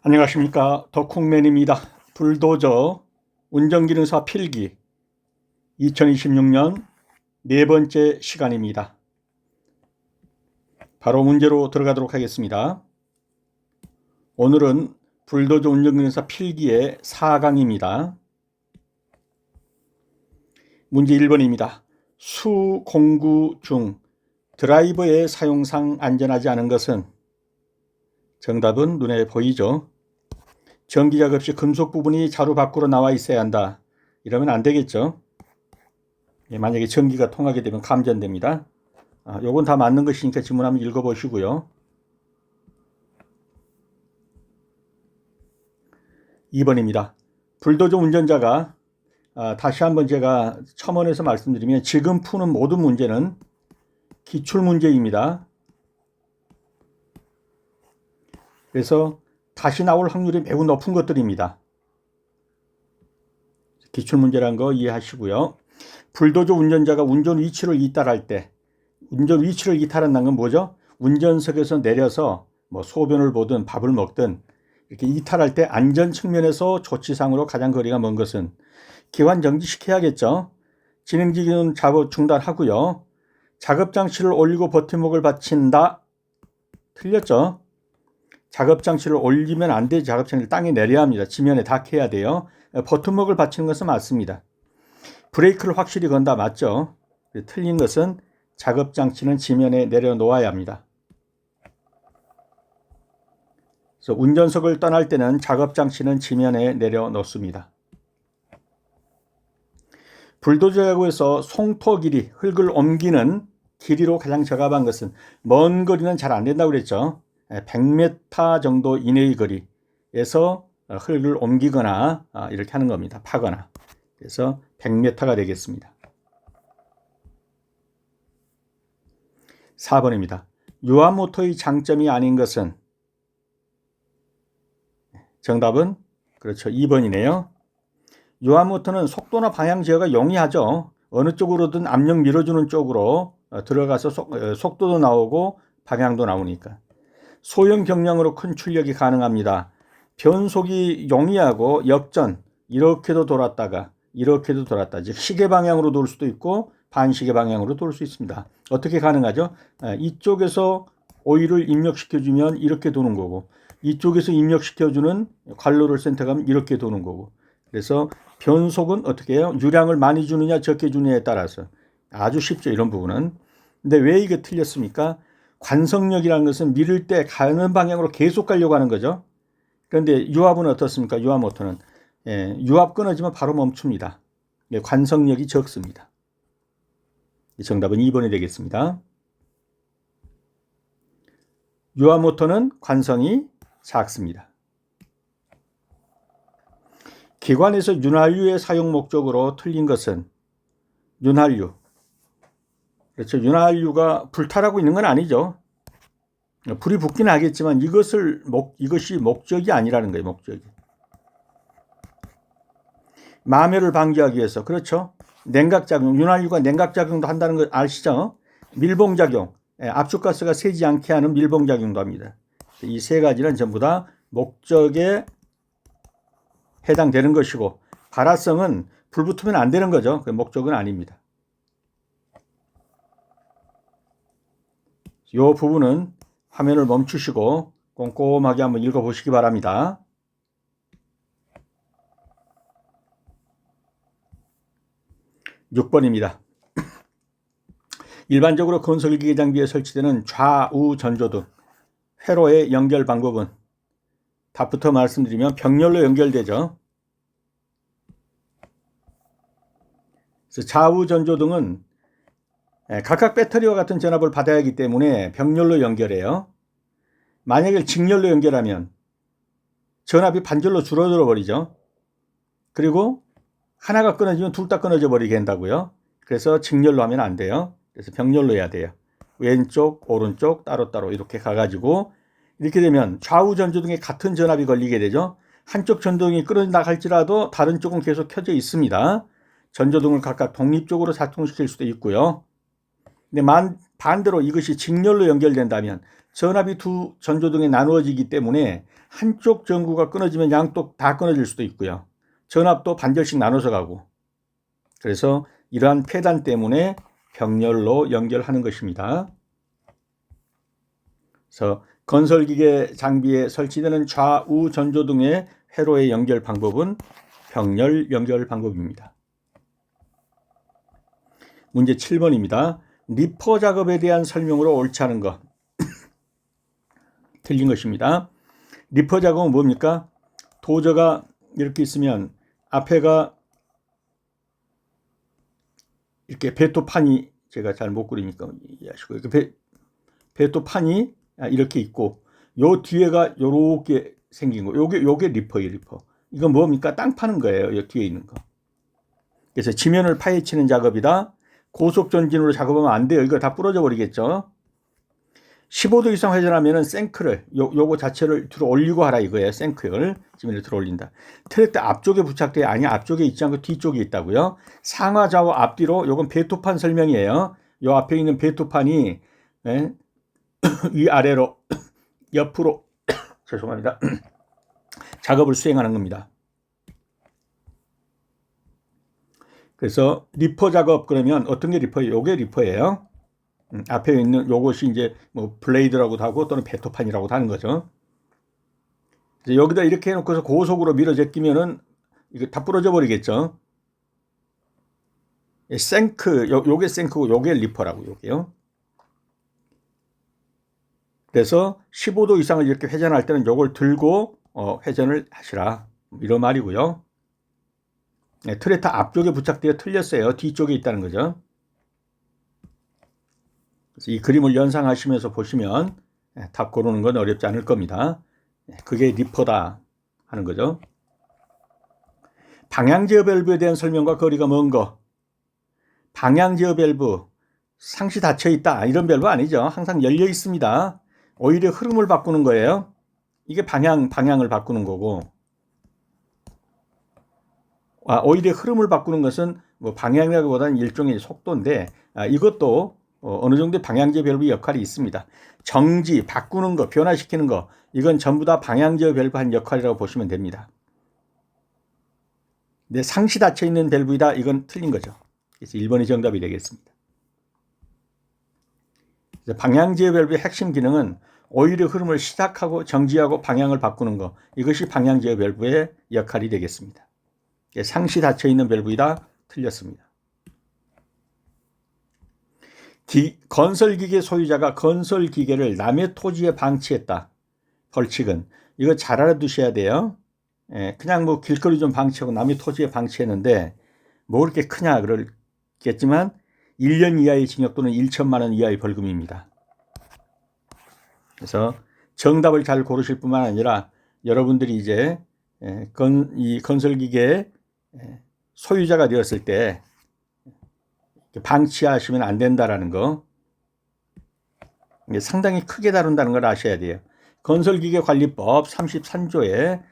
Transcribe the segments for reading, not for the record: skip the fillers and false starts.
안녕하십니까. 덕콩맨입니다. 불도저 운전기능사 필기 2026년 네 번째 시간입니다. 바로 문제로 들어가도록 하겠습니다. 오늘은 불도저 운전기능사 필기의 4강입니다. 문제 1번입니다. 수공구 중 드라이버의 사용상 안전하지 않은 것은? 정답은 눈에 보이죠. 전기작 없이 금속 부분이 자루 밖으로 나와 있어야 한다. 이러면 안 되겠죠. 만약에 전기가 통하게 되면 감전됩니다. 요건 다 맞는 것이니까 지문 한번 읽어보시고요. 2번입니다. 불도저 운전자가 다시 한번 제가 첨언해서 말씀드리면 지금 푸는 모든 문제는 기출문제입니다. 그래서 다시 나올 확률이 매우 높은 것들입니다. 기출문제란 거 이해하시고요. 불도저 운전자가 운전 위치를 이탈할 때, 운전 위치를 이탈한다는 건 뭐죠? 운전석에서 내려서 뭐 소변을 보든 밥을 먹든 이렇게 이탈할 때 안전 측면에서 조치상으로 가장 거리가 먼 것은? 기관 정지시켜야겠죠. 진행기는 작업 중단하고요. 작업장치를 올리고 버팀목을 받친다. 틀렸죠. 작업장치를 올리면 안 돼. 작업장치를 땅에 내려야 합니다. 지면에 닿게 돼요. 버튼목을 받치는 것은 맞습니다. 브레이크를 확실히 건다. 맞죠. 틀린 것은 작업장치는 지면에 내려놓아야 합니다. 그래서 운전석을 떠날 때는 작업장치는 지면에 내려놓습니다. 불도저라고 해서 송토 길이, 흙을 옮기는 길이로 가장 적합한 것은? 먼 거리는 잘 안 된다고 그랬죠. 100m 정도 이내의 거리에서 흙을 옮기거나 이렇게 하는 겁니다. 파거나. 그래서 100m가 되겠습니다. 4번입니다. 유압모터의 장점이 아닌 것은? 정답은 그렇죠. 2번이네요. 유압모터는 속도나 방향 제어가 용이하죠. 어느 쪽으로든 압력 밀어주는 쪽으로 들어가서 속도도 나오고 방향도 나오니까. 소형 경량으로 큰 출력이 가능합니다. 변속이 용이하고 역전, 이렇게도 돌았다가 이렇게도 돌았다. 즉 시계 방향으로 돌 수도 있고 반시계 방향으로 돌 수 있습니다. 어떻게 가능하죠? 이쪽에서 오일을 입력시켜주면 이렇게 도는 거고, 이쪽에서 입력시켜주는 관로를 선택하면 이렇게 도는 거고. 그래서 변속은 어떻게 해요? 유량을 많이 주느냐 적게 주느냐에 따라서 아주 쉽죠. 이런 부분은. 근데 왜 이게 틀렸습니까? 관성력이라는 것은 밀을 때 가는 방향으로 계속 가려고 하는 거죠. 그런데 유압은 어떻습니까? 유압 모터는 유압 끊어지면 바로 멈춥니다. 관성력이 적습니다. 정답은 2번이 되겠습니다. 유압 모터는 관성이 작습니다. 기관에서 윤활유의 사용 목적으로 틀린 것은? 윤활유. 그렇죠. 윤활유가 불타라고 있는 건 아니죠. 불이 붙긴 하겠지만 이것이 목적이 아니라는 거예요. 목적이. 마멸을 방지하기 위해서. 그렇죠. 냉각작용. 윤활유가 냉각작용도 한다는 거 아시죠? 밀봉작용. 압축가스가 새지 않게 하는 밀봉작용도 합니다. 이 세 가지는 전부 다 목적에 해당되는 것이고, 발화성은 불 붙으면 안 되는 거죠. 그 목적은 아닙니다. 이 부분은 화면을 멈추시고 꼼꼼하게 한번 읽어보시기 바랍니다. 6번입니다. 일반적으로 건설기계 장비에 설치되는 좌우 전조등 회로의 연결 방법은? 답부터 말씀드리면 병렬로 연결되죠. 그래서 좌우 전조등은 각각 배터리와 같은 전압을 받아야 하기 때문에 병렬로 연결해요. 만약에 직렬로 연결하면 전압이 반절로 줄어들어 버리죠. 그리고 하나가 끊어지면 둘 다 끊어져 버리게 된다고요. 그래서 직렬로 하면 안 돼요. 그래서 병렬로 해야 돼요. 왼쪽, 오른쪽 따로따로 이렇게 가가지고 이렇게 되면 좌우 전조등에 같은 전압이 걸리게 되죠. 한쪽 전조등이 끊어진다 할지라도 다른 쪽은 계속 켜져 있습니다. 전조등을 각각 독립적으로 작동시킬 수도 있고요. 근데 반대로 이것이 직렬로 연결된다면 전압이 두 전조등에 나누어지기 때문에 한쪽 전구가 끊어지면 양쪽 다 끊어질 수도 있고요. 전압도 반절씩 나눠서 가고. 그래서 이러한 폐단 때문에 병렬로 연결하는 것입니다. 그래서 건설기계 장비에 설치되는 좌우 전조등의 회로의 연결 방법은 병렬 연결 방법입니다. 문제 7번입니다. 리퍼 작업에 대한 설명으로 옳지 않은 것. 틀린 것입니다. 리퍼 작업은 뭡니까? 도저가 이렇게 있으면 앞에가 이렇게 배토판이, 제가 잘 못 그리니까 이해하시고, 배토판이 이렇게 있고 요 뒤에가 요렇게 생긴 거, 요게 리퍼예요. 리퍼. 이건 뭡니까? 땅 파는 거예요. 요 뒤에 있는 거. 그래서 지면을 파헤치는 작업이다. 고속 전진으로 작업하면 안 돼요. 이거 다 부러져 버리겠죠. 15도 이상 회전하면은 생크를 요거 자체를 들어 올리고 하라 이거예요. 생크를 지면을 들어 올린다. 트랙터 앞쪽에 부착돼, 아니 앞쪽에 있지 않고 뒤쪽에 있다고요. 상하 좌우 앞뒤로, 요건 배토판 설명이에요. 요 앞에 있는 배토판이 위아래로 옆으로 죄송합니다. 작업을 수행하는 겁니다. 그래서 리퍼 작업 그러면 어떤 게 리퍼예요? 요게 리퍼예요. 앞에 있는 요것이 이제 뭐 블레이드라고도 하고 또는 배토판이라고도 하는 거죠. 여기다 이렇게 해놓고서 고속으로 밀어 제끼면은 이거 다 부러져 버리겠죠. 생크, 요게 생크고 요게 리퍼라고, 요게요. 그래서 15도 이상을 이렇게 회전할 때는 요걸 들고 회전을 하시라, 이런 말이고요. 트랙터 앞쪽에 부착되어 틀렸어요. 뒤쪽에 있다는 거죠. 그래서 이 그림을 연상하시면서 보시면 답 고르는 건 어렵지 않을 겁니다. 그게 리퍼다 하는 거죠. 방향제어 밸브에 대한 설명과 거리가 먼 거. 방향제어 밸브 상시 닫혀 있다, 이런 밸브 아니죠. 항상 열려 있습니다. 오히려 흐름을 바꾸는 거예요. 이게 방향을 바꾸는 거고, 오히려 흐름을 바꾸는 것은 뭐 방향이라기보다는 일종의 속도인데, 이것도 어느 정도 방향제어 밸브 역할이 있습니다. 정지, 바꾸는 거, 변화시키는 거, 이건 전부 다 방향제어 밸브 한 역할이라고 보시면 됩니다. 근데 상시 닫혀 있는 밸브이다, 이건 틀린 거죠. 그래서 1번이 정답이 되겠습니다. 방향제어 밸브의 핵심 기능은 오히려 흐름을 시작하고 정지하고 방향을 바꾸는 거, 이것이 방향제어 밸브의 역할이 되겠습니다. 상시 닫혀 있는 밸브이다, 틀렸습니다. 건설기계 소유자가 건설기계를 남의 토지에 방치했다. 벌칙은, 이거 잘 알아두셔야 돼요. 그냥 뭐 길거리 좀 방치하고 남의 토지에 방치했는데 뭐 그렇게 크냐 그러겠지만 1년 이하의 징역 또는 1천만 원 이하의 벌금입니다. 그래서 정답을 잘 고르실 뿐만 아니라 여러분들이 이제 이 건설기계 소유자가 되었을 때 방치하시면 안 된다라는 거, 상당히 크게 다룬다는 걸 아셔야 돼요. 건설기계관리법 33조에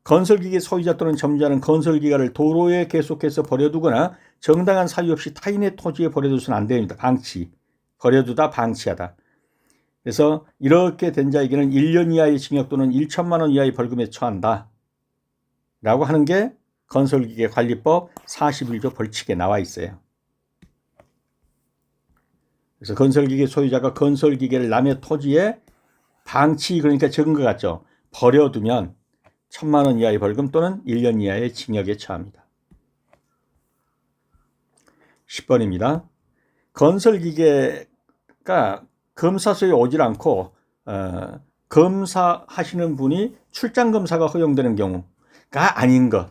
건설기계 소유자 또는 점유자는 건설기계를 도로에 계속해서 버려두거나 정당한 사유 없이 타인의 토지에 버려두서는 안 됩니다. 방치, 버려두다, 방치하다. 그래서 이렇게 된 자에게는 1년 이하의 징역 또는 1천만 원 이하의 벌금에 처한다 라고 하는 게 건설기계관리법 41조 벌칙에 나와 있어요. 그래서 건설기계 소유자가 건설기계를 남의 토지에 방치, 그러니까 적은 것 같죠. 버려두면 1,000만 원 이하의 벌금 또는 1년 이하의 징역에 처합니다. 10번입니다. 건설기계가 검사소에 오질 않고 검사하시는 분이 출장검사가 허용되는 경우가 아닌 것.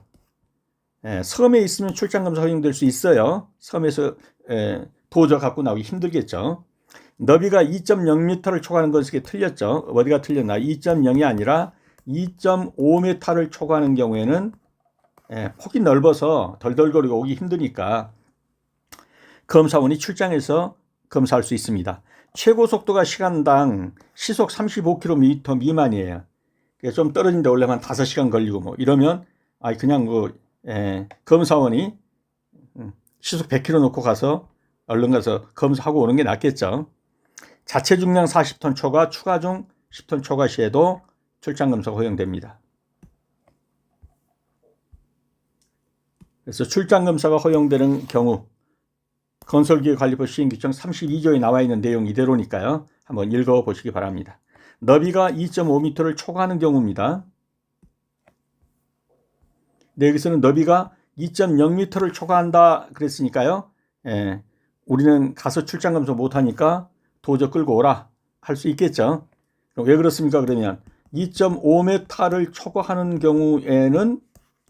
섬에 있으면 출장검사 허용될 수 있어요. 섬에서 도저 갖고 나오기 힘들겠죠. 너비가 2.0m를 초과하는 것이 틀렸죠. 어디가 틀렸나? 2.0이 아니라 2.5m를 초과하는 경우에는 폭이 넓어서 덜덜거리고 오기 힘드니까 검사원이 출장해서 검사할 수 있습니다. 최고 속도가 시간당 시속 35km 미만이에요. 좀 떨어진데 올라면 5시간 걸리고 뭐 이러면 그냥 뭐 검사원이 시속 100km 놓고 가서 얼른 가서 검사하고 오는 게 낫겠죠. 자체 중량 40톤 초과, 추가 중 10톤 초과 시에도 출장 검사가 허용됩니다. 그래서 출장 검사가 허용되는 경우 건설기계관리법 시행규정 32조에 나와 있는 내용 이대로니까요. 한번 읽어보시기 바랍니다. 너비가 2.5m를 초과하는 경우입니다. 네, 여기서는 너비가 2.0m를 초과한다 그랬으니까요. 우리는 가서 출장 검사 못하니까 도저 끌고 오라 할 수 있겠죠. 왜 그렇습니까? 그러면 2.5m를 초과하는 경우에는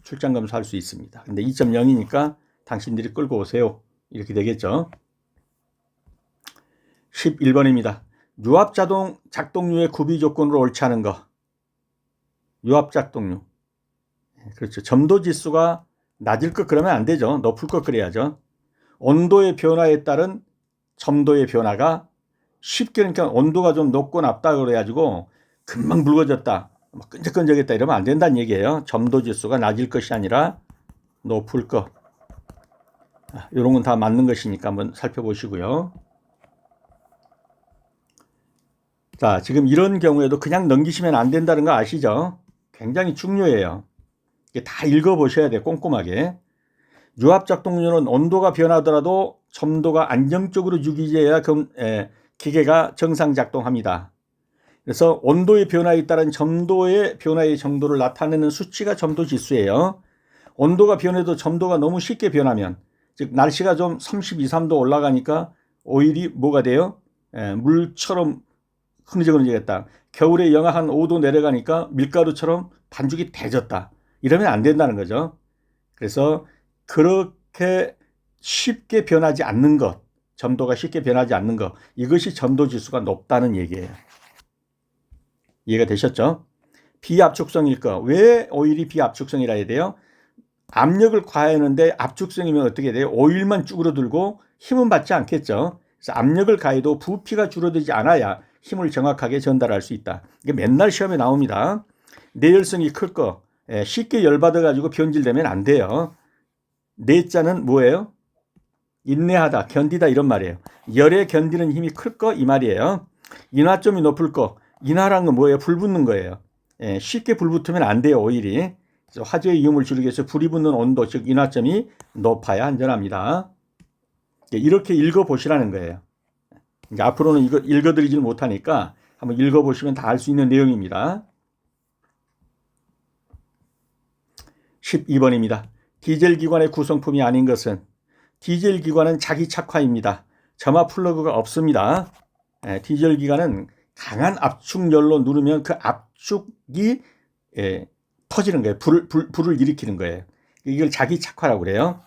출장 검사할 수 있습니다. 근데 2.0이니까 당신들이 끌고 오세요. 이렇게 되겠죠. 11번입니다. 유압 자동 작동류의 구비 조건으로 옳지 않은 거. 유압 작동류. 그렇죠. 점도 지수가 낮을 것 그러면 안 되죠. 높을 것 그래야죠. 온도의 변화에 따른 점도의 변화가 쉽게 그러니까 온도가 좀 높고 낮다 그래가지고 금방 붉어졌다, 끈적끈적했다 이러면 안 된다는 얘기예요. 점도 지수가 낮을 것이 아니라 높을 것. 이런 건 다 맞는 것이니까 한번 살펴보시고요. 자, 지금 이런 경우에도 그냥 넘기시면 안 된다는 거 아시죠? 굉장히 중요해요. 다 읽어보셔야 돼요. 꼼꼼하게. 유압작동류는 온도가 변하더라도 점도가 안정적으로 유지해야 기계가 정상 작동합니다. 그래서 온도의 변화에 따른 점도의 변화의 정도를 나타내는 수치가 점도 지수예요. 온도가 변해도 점도가 너무 쉽게 변하면, 즉 날씨가 좀 32, 3도 올라가니까 오일이 뭐가 돼요? 물처럼 흐느적흐느적했다. 겨울에 영하 한 5도 내려가니까 밀가루처럼 반죽이 대졌다. 이러면 안 된다는 거죠. 그래서 그렇게 쉽게 변하지 않는 것, 점도가 쉽게 변하지 않는 것, 이것이 점도 지수가 높다는 얘기예요. 이해가 되셨죠? 비압축성일 거. 왜 오일이 비압축성이라 해야 돼요? 압력을 가하는데 압축성이면 어떻게 돼요? 오일만 쭈그러들고 힘은 받지 않겠죠. 그래서 압력을 가해도 부피가 줄어들지 않아야 힘을 정확하게 전달할 수 있다. 이게 맨날 시험에 나옵니다. 내열성이 클 거. 쉽게 열받아가지고 변질되면 안 돼요. 내자는 뭐예요? 인내하다, 견디다 이런 말이에요. 열에 견디는 힘이 클 거 이 말이에요. 인화점이 높을 거. 인화란 건 뭐예요? 불 붙는 거예요. 쉽게 불 붙으면 안 돼요, 오일이. 화재의 위험을 줄이기 위해서 불이 붙는 온도, 즉 인화점이 높아야 안전합니다. 이렇게 읽어보시라는 거예요. 그러니까 앞으로는 이거 읽어드리지는 못하니까 한번 읽어보시면 다 알 수 있는 내용입니다. 12번입니다. 디젤 기관의 구성품이 아닌 것은 디젤 기관은 자기 착화입니다. 점화 플러그가 없습니다. 디젤 기관은 강한 압축열로 누르면 그 압축이 터지는 거예요. 불을 일으키는 거예요. 이걸 자기 착화라고 그래요.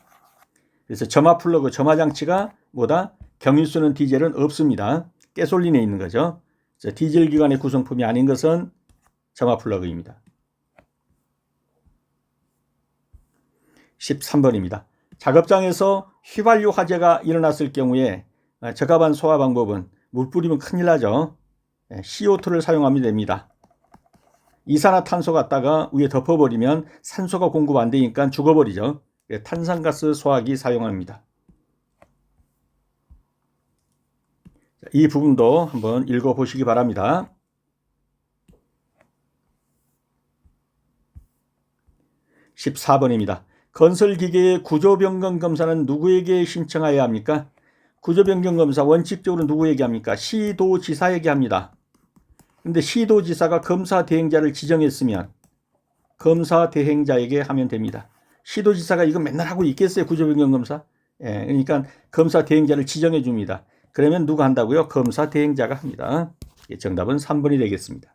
그래서 점화 플러그, 점화 장치가 뭐다? 경유 쓰는 디젤은 없습니다. 가솔린에 있는 거죠. 그래서 디젤 기관의 구성품이 아닌 것은 점화 플러그입니다. 13번입니다. 작업장에서 휘발유 화재가 일어났을 경우에 적합한 소화 방법은 물 뿌리면 큰일 나죠. CO2를 사용하면 됩니다. 이산화탄소 갖다가 위에 덮어버리면 산소가 공급 안 되니까 죽어버리죠. 탄산가스 소화기 사용합니다. 이 부분도 한번 읽어보시기 바랍니다. 14번입니다. 건설기계의 구조변경 검사는 누구에게 신청해야 합니까? 구조변경 검사 원칙적으로 누구에게 합니까? 시도지사에게 합니다. 근데 시도지사가 검사 대행자를 지정했으면 검사 대행자에게 하면 됩니다. 시도지사가 이거 맨날 하고 있겠어요? 구조변경 검사? 그러니까 검사 대행자를 지정해 줍니다. 그러면 누가 한다고요? 검사 대행자가 합니다. 정답은 3번이 되겠습니다.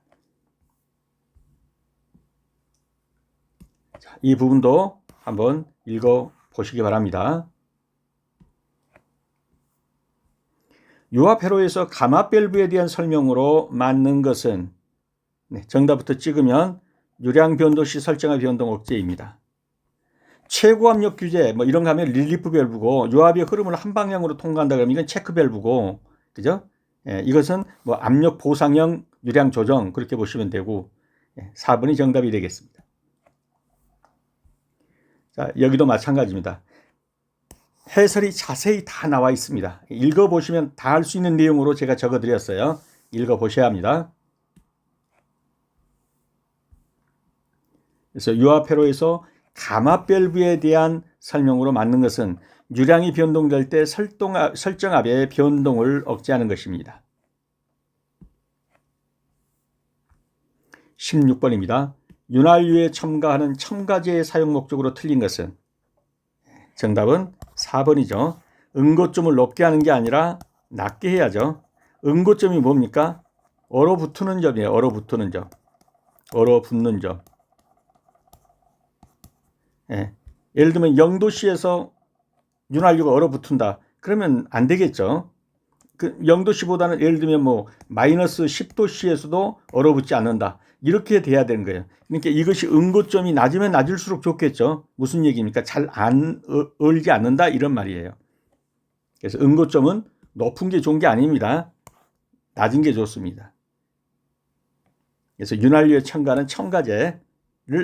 자, 이 부분도 한번 읽어보시기 바랍니다. 유압 회로에서 감압 밸브에 대한 설명으로 맞는 것은 정답부터 찍으면 유량 변도 시 설정의 변동 억제입니다. 최고 압력 규제 뭐 이런 거 하면 릴리프 밸브고 유압의 흐름을 한 방향으로 통과한다 그러면 이건 체크 밸브고 그죠? 이것은 뭐 압력 보상형 유량 조정 그렇게 보시면 되고 4번이 정답이 되겠습니다. 자, 여기도 마찬가지입니다. 해설이 자세히 다 나와 있습니다. 읽어보시면 다 할 수 있는 내용으로 제가 적어드렸어요. 읽어보셔야 합니다. 그래서 유아폐로에서 가마밸브에 대한 설명으로 맞는 것은 유량이 변동될 때 설정압의 변동을 억제하는 것입니다. 16번입니다. 윤활유에 첨가하는 첨가제의 사용 목적으로 틀린 것은? 정답은 4번이죠. 응고점을 높게 하는 게 아니라 낮게 해야죠. 응고점이 뭡니까? 얼어붙는 점이에요. 얼어붙는 점. 얼어붙는 점. 예. 예를 들면 0도씨에서 윤활유가 얼어붙은다. 그러면 안 되겠죠. 그 0도씨보다는 예를 들면 뭐 마이너스 10도씨에서도 얼어붙지 않는다. 이렇게 돼야 되는 거예요. 그러니까 이것이 응고점이 낮으면 낮을수록 좋겠죠. 무슨 얘기입니까? 잘 안 얼지 않는다 이런 말이에요. 그래서 응고점은 높은 게 좋은 게 아닙니다. 낮은 게 좋습니다. 그래서 윤활유에 첨가하는 첨가제를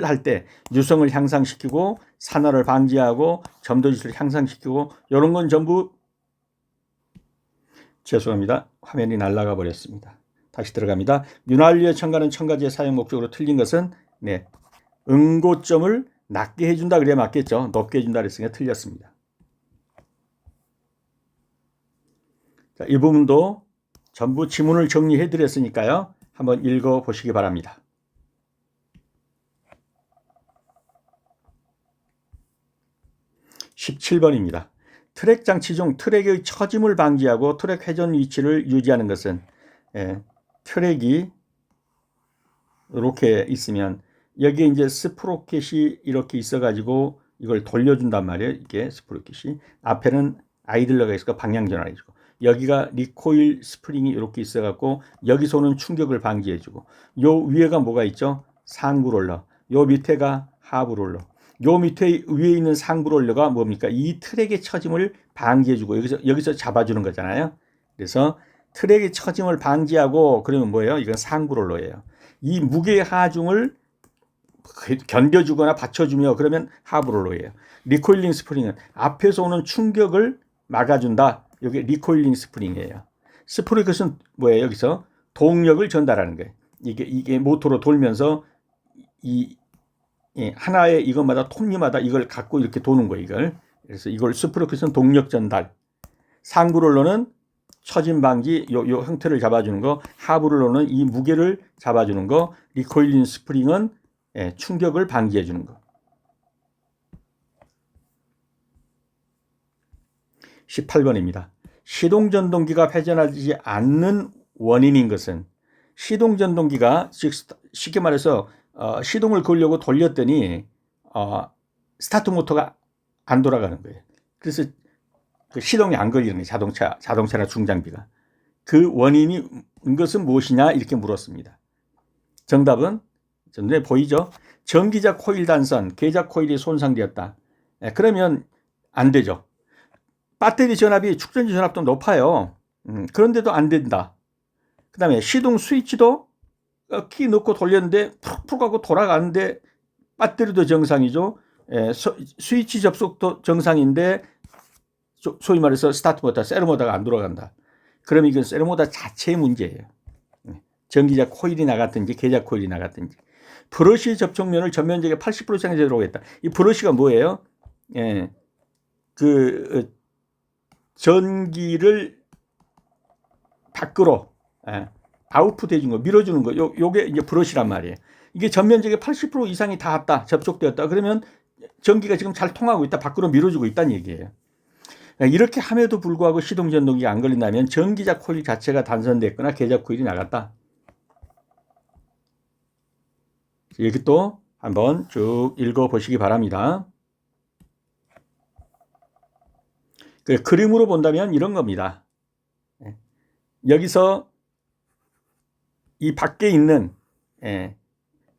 할 때 유성을 향상시키고 산화를 방지하고 점도질을 향상시키고 이런 건 전부 죄송합니다. 화면이 날아가 버렸습니다. 다시 들어갑니다. 윤활유에 첨가하는 첨가제 사용 목적으로 틀린 것은 응고점을 낮게 해준다 그래야 맞겠죠. 높게 해준다 그랬으니까 틀렸습니다. 자, 이 부분도 전부 지문을 정리해 드렸으니까요. 한번 읽어 보시기 바랍니다. 17번입니다. 트랙 장치 중 트랙의 처짐을 방지하고 트랙 회전 위치를 유지하는 것은? 트랙이 이렇게 있으면 여기에 이제 스프로켓이 이렇게 있어가지고 이걸 돌려준단 말이에요. 이게 스프로켓이 앞에는 아이들러가 있으니까 방향 전환해주고 여기가 리코일 스프링이 이렇게 있어갖고 여기서 오는 충격을 방지해주고 요 위에가 뭐가 있죠? 상부롤러. 요 밑에가 하부롤러. 요 밑에 위에 있는 상부롤러가 뭡니까? 이 트랙의 처짐을 방지해주고 여기서 잡아주는 거잖아요. 그래서 트랙의 처짐을 방지하고 그러면 뭐예요? 이건 상부롤러예요. 이 무게의 하중을 견뎌주거나 받쳐주며 그러면 하부롤러예요. 리코일링 스프링은 앞에서 오는 충격을 막아준다. 이게 리코일링 스프링이에요. 스프링은 뭐예요? 여기서 동력을 전달하는 거예요. 이게 모터로 돌면서 하나의 이것마다 톱니마다 이걸 갖고 이렇게 도는 거예요. 이걸. 그래서 이걸 스프로켓은 동력 전달. 상부롤러는 처짐 방지 요 형태를 잡아주는 거. 하부롤러는 이 무게를 잡아주는 거. 리코일링 스프링은 충격을 방지해 주는 거. 18번입니다. 시동전동기가 회전하지 않는 원인인 것은? 시동전동기가 쉽게 말해서 시동을 걸려고 돌렸더니 스타트 모터가 안 돌아가는 거예요. 그래서 그 시동이 안 걸리는 거예요. 자동차나 중장비가. 그 원인이 것은 무엇이냐 이렇게 물었습니다. 정답은 눈에 보이죠? 전기자 코일 단선, 계자 코일이 손상되었다. 그러면 안 되죠. 배터리 전압이 축전지 전압도 높아요. 그런데도 안 된다. 그 다음에 시동 스위치도 키 넣고 돌렸는데 푹푹 하고 돌아가는데 배터리도 정상이죠. 스위치 접속도 정상인데 소위 말해서 스타트 모터, 세로모터가 안 돌아간다. 그럼 이건 세로모터 자체의 문제예요. 전기자 코일이 나갔든지 계자 코일이 나갔든지. 브러쉬 접촉면을 전면적에 80% 이상 제로하겠다. 이 브러쉬가 뭐예요? 그 전기를 밖으로 아웃풋 해준 거, 밀어주는 거, 요게 이제 브러쉬란 말이에요. 이게 전면적의 80% 이상이 닿았다, 접촉되었다. 그러면 전기가 지금 잘 통하고 있다, 밖으로 밀어주고 있다는 얘기예요. 이렇게 함에도 불구하고 시동전동기가 안 걸린다면 전기자 코일 자체가 단선됐거나 계자 코일이 나갔다. 여기 또 한번 쭉 읽어보시기 바랍니다. 그림으로 본다면 이런 겁니다. 여기서 이 밖에 있는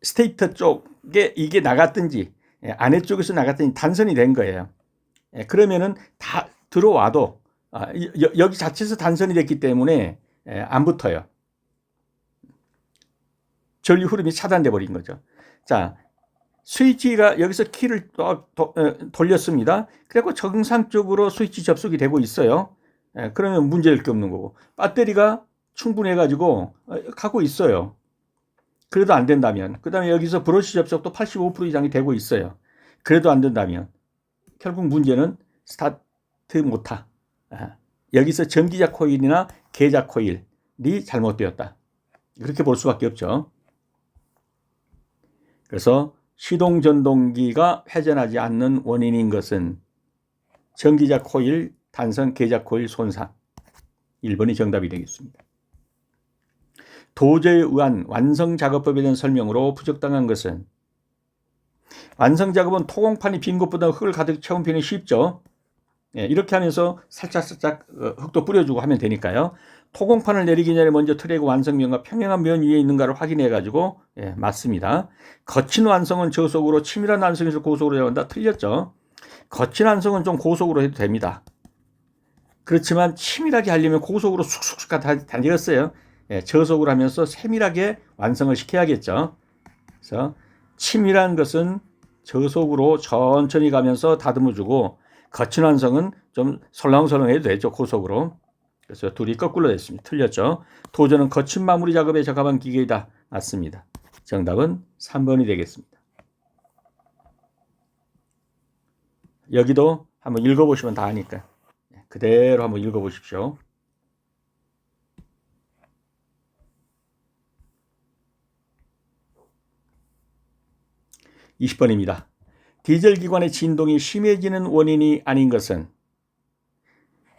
스테이터 쪽에 이게 나갔든지 안에 쪽에서 나갔든지 단선이 된 거예요. 그러면은 다 들어와도 여기 자체에서 단선이 됐기 때문에 안 붙어요. 전류 흐름이 차단돼 버린 거죠. 자, 스위치가 여기서 키를 돌렸습니다. 그리고 정상적으로 스위치 접속이 되고 있어요. 그러면 문제일 게 없는 거고, 배터리가 충분해가지고 가고 있어요. 그래도 안 된다면, 그 다음에 여기서 브러쉬 접속도 85% 이상이 되고 있어요. 그래도 안 된다면 결국 문제는 스타트 모터, 여기서 전기자 코일이나 계자 코일이 잘못되었다, 그렇게 볼 수밖에 없죠. 그래서 시동 전동기가 회전하지 않는 원인인 것은 전기자 코일, 단선 계자 코일 손상, 1번이 정답이 되겠습니다. 도저에 의한 완성 작업법에 대한 설명으로 부적당한 것은, 완성 작업은 토공판이 빈 것보다 흙을 가득 채운 편이 쉽죠. 이렇게 하면서 살짝 흙도 뿌려주고 하면 되니까요. 토공판을 내리기 전에 먼저 트랙의 완성면과 평행한 면 위에 있는가를 확인해 가지고, 맞습니다. 거친 완성은 저속으로, 치밀한 완성에서 고속으로 들어간다. 틀렸죠. 거친 완성은 좀 고속으로 해도 됩니다. 그렇지만 치밀하게 하려면 고속으로 쑥쑥 달렸어요. 저속으로 하면서 세밀하게 완성을 시켜야겠죠. 그래서 치밀한 것은 저속으로 천천히 가면서 다듬어주고, 거친 완성은 좀 설렁설렁 해도 되죠, 고속으로. 그래서 둘이 거꾸로 됐습니다. 틀렸죠. 도저는 거친 마무리 작업에 적합한 기계이다. 맞습니다. 정답은 3번이 되겠습니다. 여기도 한번 읽어보시면 다 아니까 그대로 한번 읽어보십시오. (20번입니다) 디젤 기관의 진동이 심해지는 원인이 아닌 것은,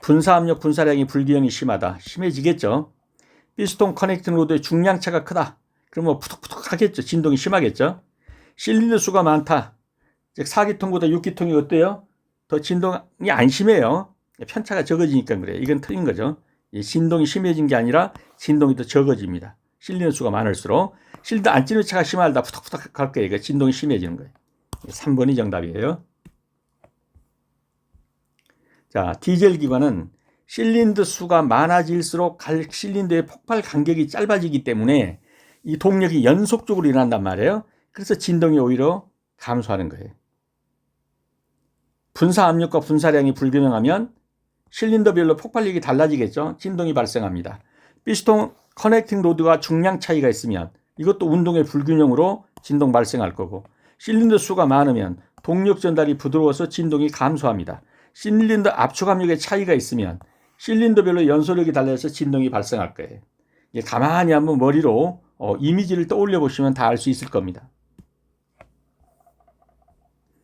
분사압력, 분사량이 불균형이 심하다. 심해지겠죠. 피스톤 커넥팅 로드의 중량차가 크다. 그러면 푸덕푸덕 하겠죠. 진동이 심하겠죠. 실린더 수가 많다. 즉 4기통보다 6기통이 어때요? 더 진동이 안 심해요. 편차가 적어지니까 그래요. 이건 틀린 거죠. 진동이 심해진 게 아니라 진동이 더 적어집니다. 실린더 수가 많을수록. 실린더 안 찌는 차가 심하다. 푸덕푸덕 할 거예요. 진동이 심해지는 거예요. 3번이 정답이에요. 자, 디젤 기관은 실린더 수가 많아질수록 실린더의 폭발 간격이 짧아지기 때문에 이 동력이 연속적으로 일어난단 말이에요. 그래서 진동이 오히려 감소하는 거예요. 분사 압력과 분사량이 불균형하면 실린더별로 폭발력이 달라지겠죠. 진동이 발생합니다. 피스톤 커넥팅 로드가 중량 차이가 있으면 이것도 운동의 불균형으로 진동 발생할 거고, 실린더 수가 많으면 동력 전달이 부드러워서 진동이 감소합니다. 실린더 압축 압력의 차이가 있으면 실린더별로 연소력이 달라서 진동이 발생할 거예요. 가만히 한번 머리로 이미지를 떠올려 보시면 다 알 수 있을 겁니다.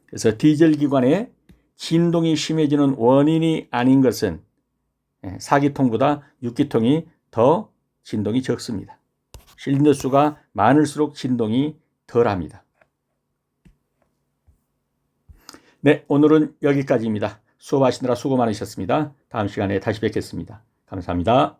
그래서 디젤 기관의 진동이 심해지는 원인이 아닌 것은 4기통보다 6기통이 더 진동이 적습니다. 실린더 수가 많을수록 진동이 덜합니다. 네, 오늘은 여기까지입니다. 수업하시느라 수고 많으셨습니다. 다음 시간에 다시 뵙겠습니다. 감사합니다.